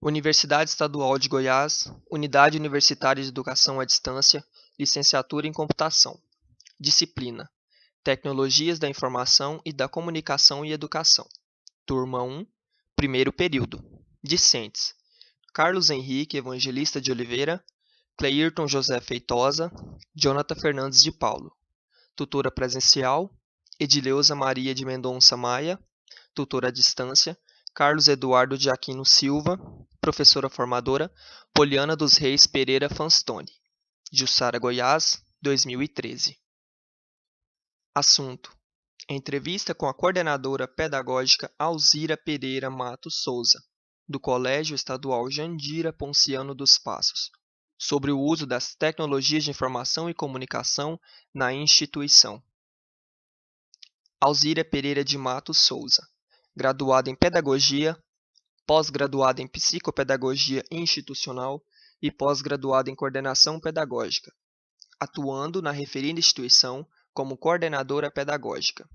Universidade Estadual de Goiás, Unidade Universitária de Educação à Distância, Licenciatura em Computação. Disciplina: Tecnologias da Informação e da Comunicação e Educação. Turma 1, primeiro período. Discentes: Carlos Henrique Evangelista de Oliveira, Cleirton José Feitosa, Jonathan Fernandes de Paulo. Tutora presencial: Edileuza Maria de Mendonça Maia. Tutora à distância: Carlos Eduardo de Aquino Silva. Professora formadora: Poliana dos Reis Pereira Fanstone. Jussara, Goiás, 2013. Assunto: entrevista com a coordenadora pedagógica Alzira Pereira Matos Souza, do Colégio Estadual Jandira Ponciano dos Passos, sobre o uso das tecnologias de informação e comunicação na instituição. Alzira Pereira de Matos Souza, graduada em Pedagogia, pós-graduada em Psicopedagogia Institucional e pós-graduada em Coordenação Pedagógica, atuando na referida instituição como coordenadora pedagógica.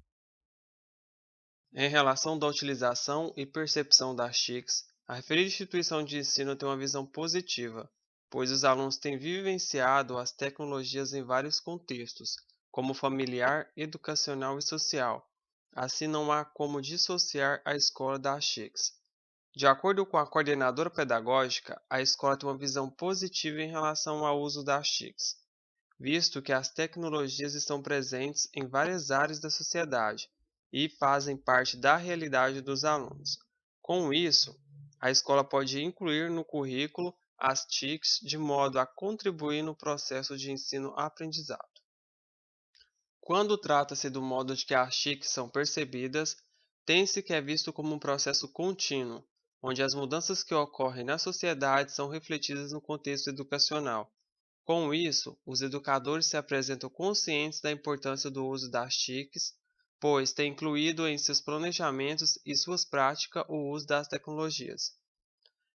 Em relação da utilização e percepção das TICs, a referida instituição de ensino tem uma visão positiva, pois os alunos têm vivenciado as tecnologias em vários contextos, como familiar, educacional e social. Assim, não há como dissociar a escola das TICs. De acordo com a coordenadora pedagógica, a escola tem uma visão positiva em relação ao uso das TICs, visto que as tecnologias estão presentes em várias áreas da sociedade e fazem parte da realidade dos alunos. Com isso, a escola pode incluir no currículo as TICs de modo a contribuir no processo de ensino-aprendizado. Quando trata-se do modo de que as TICs são percebidas, tem-se que é visto como um processo contínuo, onde as mudanças que ocorrem na sociedade são refletidas no contexto educacional. Com isso, os educadores se apresentam conscientes da importância do uso das TICs, pois têm incluído em seus planejamentos e suas práticas o uso das tecnologias.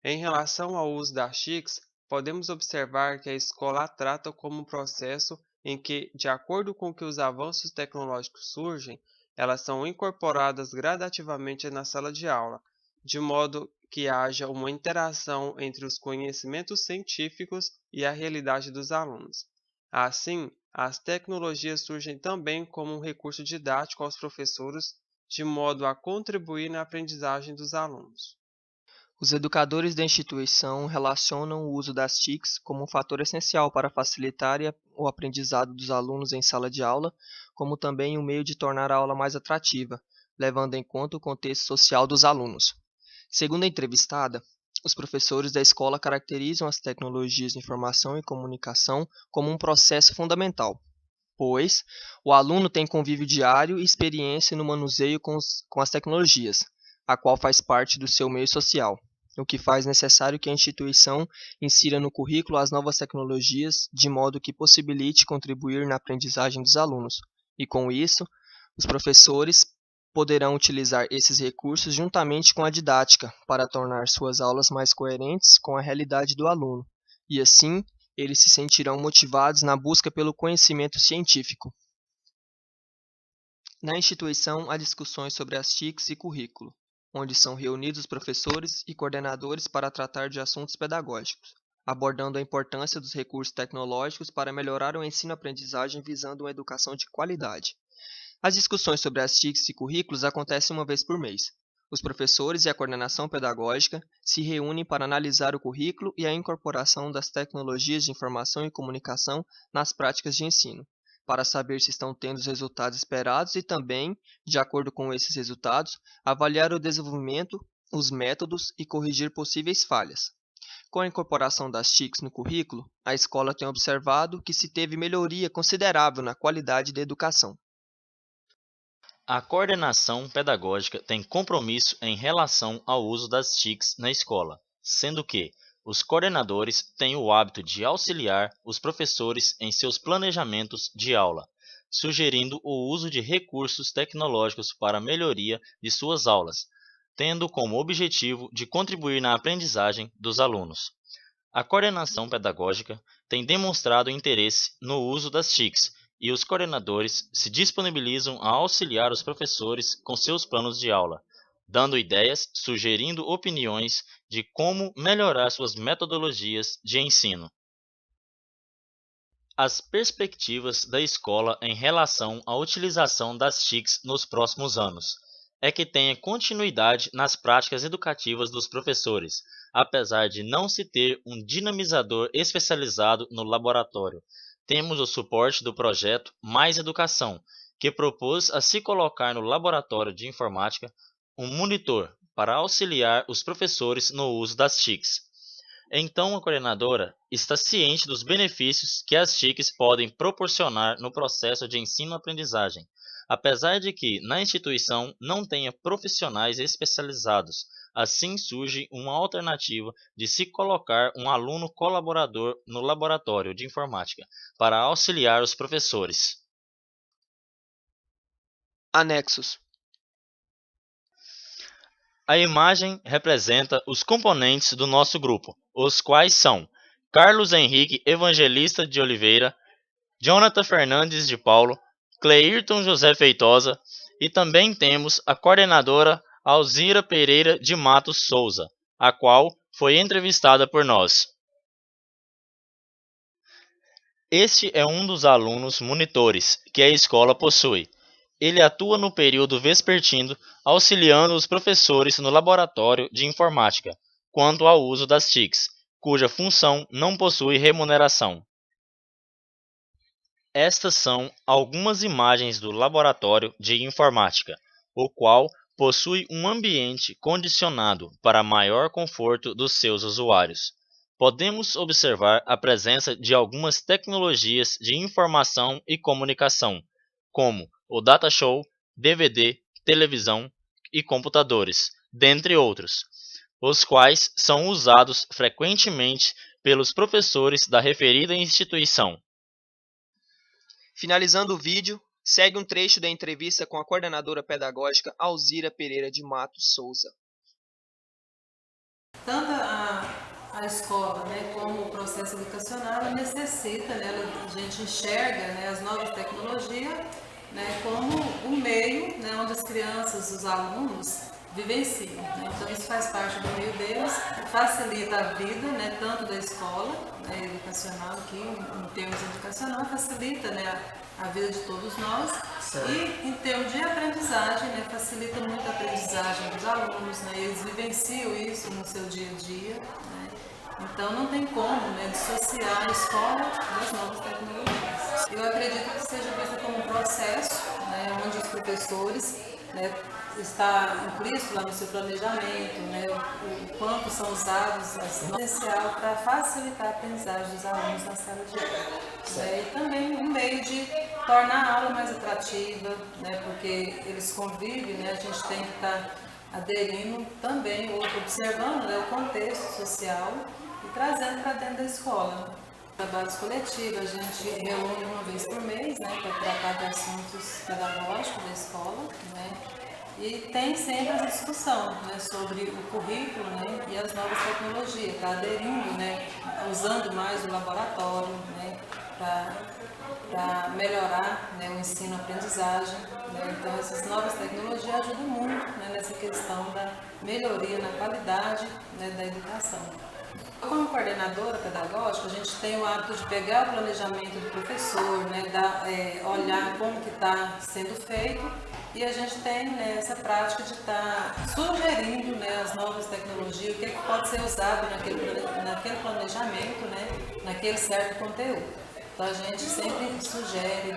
Em relação ao uso das TICs, podemos observar que a escola a trata como um processo em que, de acordo com que os avanços tecnológicos surgem, elas são incorporadas gradativamente na sala de aula, de modo que haja uma interação entre os conhecimentos científicos e a realidade dos alunos. Assim, as tecnologias surgem também como um recurso didático aos professores, de modo a contribuir na aprendizagem dos alunos. Os educadores da instituição relacionam o uso das TICs como um fator essencial para facilitar o aprendizado dos alunos em sala de aula, como também um meio de tornar a aula mais atrativa, levando em conta o contexto social dos alunos. Segundo a entrevistada, os professores da escola caracterizam as tecnologias de informação e comunicação como um processo fundamental, pois o aluno tem convívio diário e experiência no manuseio com as tecnologias, a qual faz parte do seu meio social, o que faz necessário que a instituição insira no currículo as novas tecnologias de modo que possibilite contribuir na aprendizagem dos alunos, e com isso, os professores poderão utilizar esses recursos juntamente com a didática para tornar suas aulas mais coerentes com a realidade do aluno, e assim eles se sentirão motivados na busca pelo conhecimento científico. Na instituição, há discussões sobre as TICs e currículo, onde são reunidos os professores e coordenadores para tratar de assuntos pedagógicos, abordando a importância dos recursos tecnológicos para melhorar o ensino-aprendizagem visando uma educação de qualidade. As discussões sobre as TICs e currículos acontecem uma vez por mês. Os professores e a coordenação pedagógica se reúnem para analisar o currículo e a incorporação das tecnologias de informação e comunicação nas práticas de ensino, para saber se estão tendo os resultados esperados e também, de acordo com esses resultados, avaliar o desenvolvimento, os métodos e corrigir possíveis falhas. Com a incorporação das TICs no currículo, a escola tem observado que se teve melhoria considerável na qualidade da educação. A coordenação pedagógica tem compromisso em relação ao uso das TICs na escola, sendo que os coordenadores têm o hábito de auxiliar os professores em seus planejamentos de aula, sugerindo o uso de recursos tecnológicos para a melhoria de suas aulas, tendo como objetivo de contribuir na aprendizagem dos alunos. A coordenação pedagógica tem demonstrado interesse no uso das TICs, e os coordenadores se disponibilizam a auxiliar os professores com seus planos de aula, dando ideias, sugerindo opiniões de como melhorar suas metodologias de ensino. As perspectivas da escola em relação à utilização das TICs nos próximos anos é que tenha continuidade nas práticas educativas dos professores, apesar de não se ter um dinamizador especializado no laboratório. Temos o suporte do projeto Mais Educação, que propôs a se colocar no laboratório de informática um monitor para auxiliar os professores no uso das TICs. Então, a coordenadora está ciente dos benefícios que as TICs podem proporcionar no processo de ensino-aprendizagem, apesar de que na instituição não tenha profissionais especializados. Assim surge uma alternativa de se colocar um aluno colaborador no laboratório de informática para auxiliar os professores. Anexos. A imagem representa os componentes do nosso grupo, os quais são Carlos Henrique Evangelista de Oliveira, Jonathan Fernandes de Paulo, Cleirton José Feitosa e também temos a coordenadora Alzira Pereira de Matos Souza, a qual foi entrevistada por nós. Este é um dos alunos monitores que a escola possui. Ele atua no período vespertino, auxiliando os professores no laboratório de informática, quanto ao uso das TICs, cuja função não possui remuneração. Estas são algumas imagens do laboratório de informática, o qual possui um ambiente condicionado para maior conforto dos seus usuários. Podemos observar a presença de algumas tecnologias de informação e comunicação, como o data show, DVD, televisão e computadores, dentre outros, os quais são usados frequentemente pelos professores da referida instituição. Finalizando o vídeo, segue um trecho da entrevista com a coordenadora pedagógica Alzira Pereira de Matos Souza. Tanto a escola, como o processo educacional necessita, a gente enxerga, as novas tecnologias, como um meio, onde as crianças, os alunos vivenciam. Então isso faz parte do meio deles, facilita a vida, tanto da escola educacional, que em termos educacional facilita, a vida de todos nós. Certo. E em termos de aprendizagem, facilita muito a aprendizagem dos alunos, eles vivenciam isso no seu dia a dia. Então não tem como dissociar a escola das novas tecnologias. Eu acredito que seja visto como um processo, onde os professores está implícito lá no seu planejamento, o quanto são usados essencial para facilitar a aprendizagem dos alunos na sala de aula. E também um meio de tornar a aula mais atrativa, porque eles convivem, a gente tem que estar aderindo também, ou observando o contexto social e trazendo para dentro da escola. Trabalhos coletivos, a gente reúne uma vez por mês, para tratar de assuntos pedagógicos da escola, e tem sempre a discussão, sobre o currículo, e as novas tecnologias, está aderindo, usando mais o laboratório, para melhorar, o ensino-aprendizagem. Então essas novas tecnologias ajudam muito, nessa questão da melhoria na qualidade, da educação. Como coordenadora pedagógica, a gente tem o hábito de pegar o planejamento do professor, olhar como que está sendo feito, e a gente tem essa prática de estar sugerindo as novas tecnologias, o que pode ser usado naquele planejamento, naquele certo conteúdo. Então a gente sempre sugere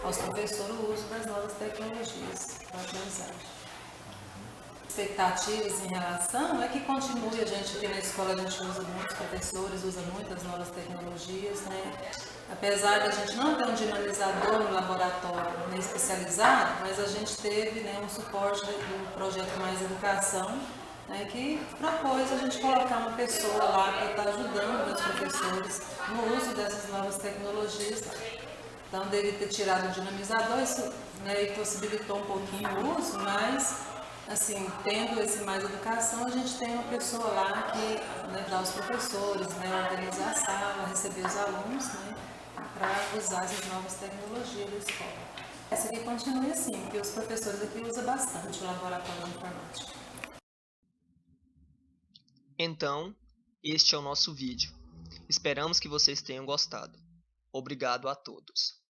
aos professores o uso das novas tecnologias para a aprendizagem. Expectativas em relação é que continue, a gente aqui na escola a gente usa muito, os professores usam muito as novas tecnologias, apesar de a gente não ter um dinamizador no laboratório especializado, mas a gente teve um suporte do projeto Mais Educação, que propôs a gente colocar uma pessoa lá para estar ajudando os professores no uso dessas novas tecnologias. Então deve ter tirado o dinamizador, isso possibilitou um pouquinho o uso, mas assim, tendo esse Mais Educação, a gente tem uma pessoa lá que dá aos professores, organizar a sala, receber os alunos, para usar essas novas tecnologias da escola. Essa aqui continua assim, porque os professores aqui usam bastante o laboratório de informática. Então, este é o nosso vídeo. Esperamos que vocês tenham gostado. Obrigado a todos.